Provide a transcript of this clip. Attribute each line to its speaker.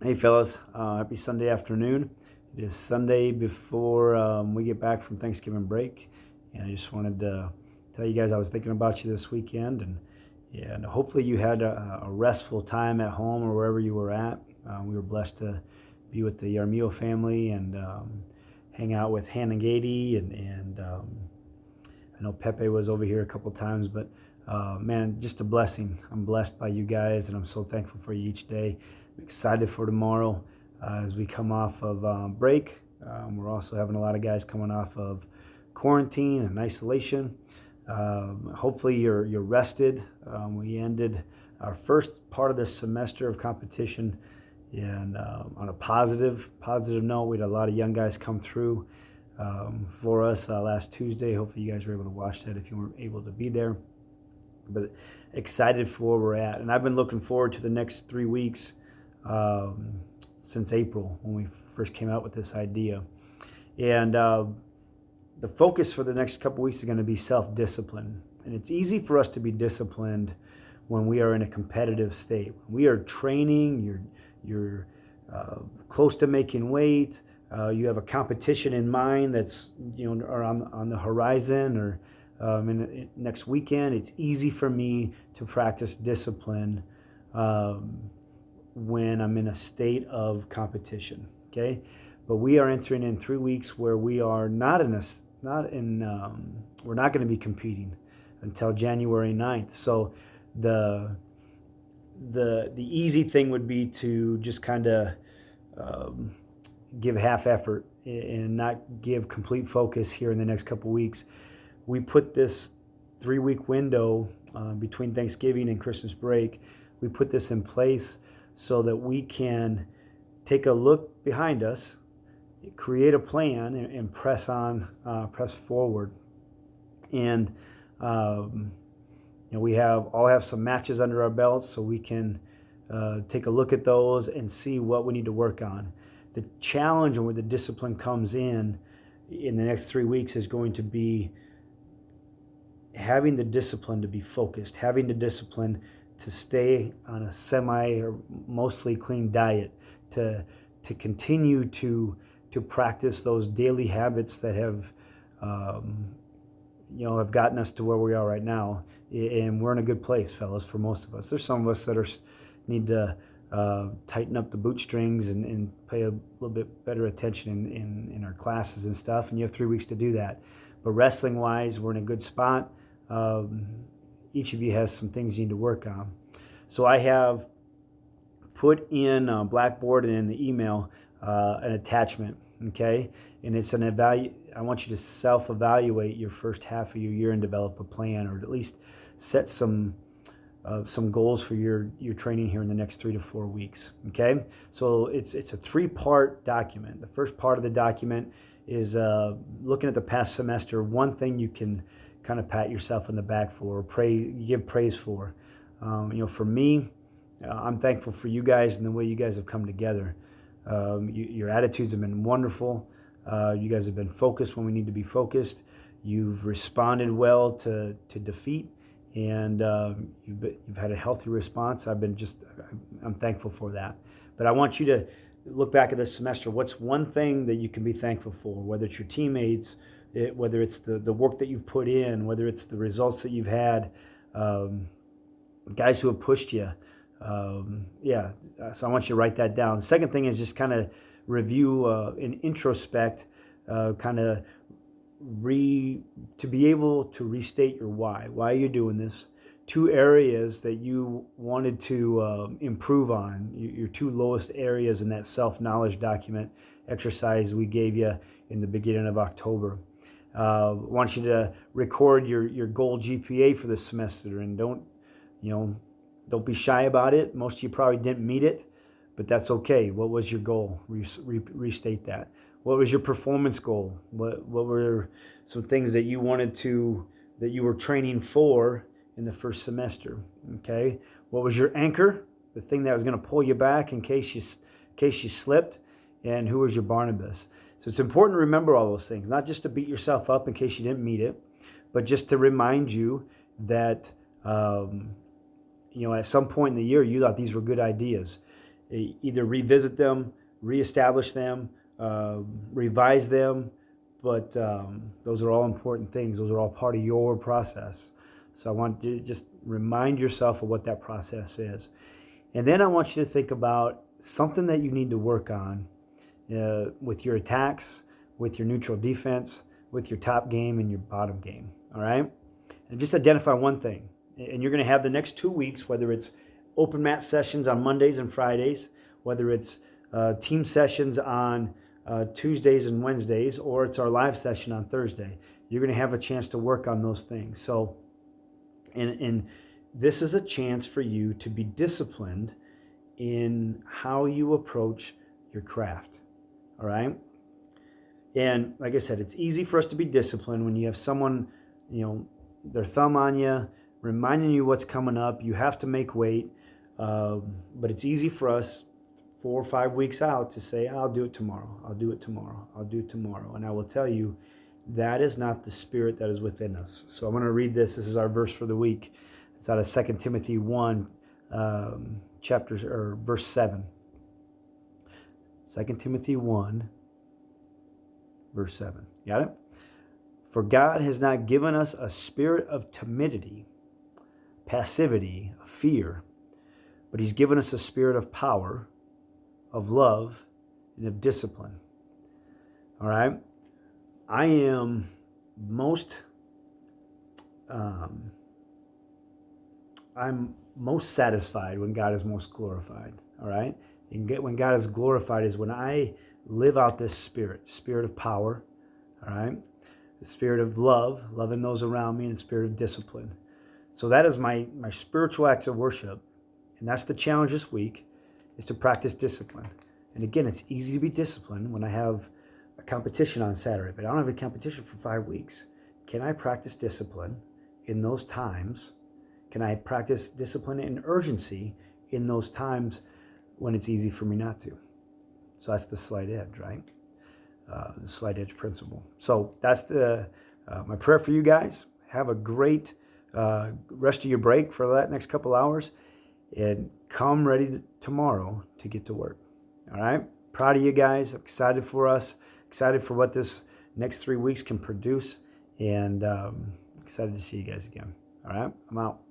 Speaker 1: Hey fellas, happy Sunday afternoon. It is Sunday before we get back from Thanksgiving break, and I just wanted to tell you guys I was thinking about you this weekend, and hopefully you had a restful time at home or wherever you were at. We were blessed to be with the Armillo family and hang out with Hannah Gady, and I know Pepe was over here a couple times, but man, just a blessing. I'm blessed by you guys, and I'm so thankful for you each day. I'm excited for tomorrow as we come off of break. We're also having a lot of guys coming off of quarantine and isolation. Hopefully you're rested. We ended our first part of the semester of competition and on a positive note. We had a lot of young guys come through for us last Tuesday. Hopefully you guys were able to watch that if you weren't able to be there. But excited for where we're at. And I've been looking forward to the next 3 weeks since April when we first came out with this idea. And the focus for the next couple weeks is going to be self-discipline. And it's easy for us to be disciplined when we are in a competitive state. When we are training, you're close to making weight, you have a competition in mind that's or on the horizon or next weekend. It's easy for me to practice discipline when I'm in a state of competition. Okay, but we are entering in 3 weeks where we are we're not going to be competing until January 9th. So the easy thing would be to just kind of give half effort and not give complete focus here in the next couple weeks. We put this 3-week window between Thanksgiving and Christmas break. We put this in place so that we can take a look behind us, create a plan, and press forward. And we all have some matches under our belts, so we can take a look at those and see what we need to work on. The challenge and where the discipline comes in the next 3 weeks is going to be having the discipline to be focused, having the discipline to stay on a semi or mostly clean diet, to continue to practice those daily habits that have gotten us to where we are right now. And we're in a good place, fellas, for most of us. There's some of us that need to tighten up the bootstrings and pay a little bit better attention in our classes and stuff, and you have 3 weeks to do that. But wrestling wise, we're in a good spot. Each of you has some things you need to work on. So I have put in Blackboard and in the email an attachment, okay? And it's I want you to self-evaluate your first half of your year and develop a plan, or at least set some goals for your training here in the next 3 to 4 weeks, okay? So it's a 3-part document. The first part of the document is looking at the past semester, one thing you can kind of pat yourself in the back for, or give praise for. For me, I'm thankful for you guys and the way you guys have come together. Your attitudes have been wonderful. You guys have been focused when we need to be focused. You've responded well to defeat, and you've had a healthy response. I'm thankful for that. But I want you to look back at this semester. What's one thing that you can be thankful for, whether it's your teammates, whether it's the work that you've put in, whether it's the results that you've had, guys who have pushed you. So I want you to write that down. The second thing is just kind of review and introspect, to be able to restate your why. Why are you doing this? 2 areas that you wanted to improve on, your 2 lowest areas in that self-knowledge document exercise we gave you in the beginning of October. I want you to record your goal GPA for this semester, and don't be shy about it. Most of you probably didn't meet it, but that's okay. What was your goal? Restate that. What was your performance goal? What were some things that you were training for in the first semester? Okay. What was your anchor? The thing that was going to pull you back in case you slipped, and who was your Barnabas? So it's important to remember all those things, not just to beat yourself up in case you didn't meet it, but just to remind you that at some point in the year you thought these were good ideas. either revisit them, reestablish them, revise them. But those are all important things. Those are all part of your process. So I want you to just remind yourself of what that process is. And then I want you to think about something that you need to work on with your attacks, with your neutral defense, with your top game and your bottom game. All right? And just identify one thing. And you're going to have the next 2 weeks, whether it's open mat sessions on Mondays and Fridays, whether it's team sessions on Tuesdays and Wednesdays, or it's our live session on Thursday. You're going to have a chance to work on those things. So, and this is a chance for you to be disciplined in how you approach your craft. All right? And like I said, it's easy for us to be disciplined when you have someone, their thumb on you, reminding you what's coming up. You have to make weight. But it's easy for us 4 or 5 weeks out to say, I'll do it tomorrow. I'll do it tomorrow. I'll do it tomorrow. And I will tell you, that is not the spirit that is within us. So I'm going to read this. This is our verse for the week. It's out of 2 Timothy 1, verse 7. 2 Timothy 1, verse 7. Got it? For God has not given us a spirit of timidity, passivity, of fear, but He's given us a spirit of power, of love, and of discipline. All right? I am I'm most satisfied when God is most glorified. All right? And when God is glorified is when I live out this spirit of power. All right? The spirit of love, loving those around me, and the spirit of discipline. So that is my spiritual act of worship. And that's the challenge this week, is to practice discipline. And again, it's easy to be disciplined when I have a competition on Saturday, but I don't have a competition for 5 weeks. Can I practice discipline in those times? Can I practice discipline and urgency in those times when it's easy for me not to? So that's the slight edge, right? The slight edge principle. So that's my prayer for you guys. Have a great rest of your break for that next couple hours, and come ready tomorrow to get to work. All right? Proud of you guys. Excited for us. Excited for what this next 3 weeks can produce, and excited to see you guys again. All right? I'm out.